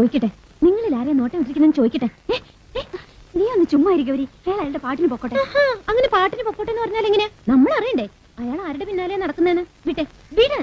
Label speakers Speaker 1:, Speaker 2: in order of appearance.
Speaker 1: ചോദിക്കട്ടെ, നിങ്ങളിൽ ആരെയും നോട്ടം ഇട്ടിരിക്കുന്നെന്ന് ചോദിക്കട്ടെ. നീ ഒന്ന് ചുമ്മാ ഇരിക്കും ഗൗരി. അയാൾ അയാളുടെ പാട്ടിന് പൊക്കോട്ടെ. അങ്ങനെ പാട്ടിന് പൊക്കോട്ടെ എന്ന് പറഞ്ഞാൽ എങ്ങനെയാ? നമ്മൾ അറിയണ്ടേ അയാൾ ആരുടെ പിന്നാലെ നടക്കുന്നതെന്ന്. വിട്ടെ, വീട്.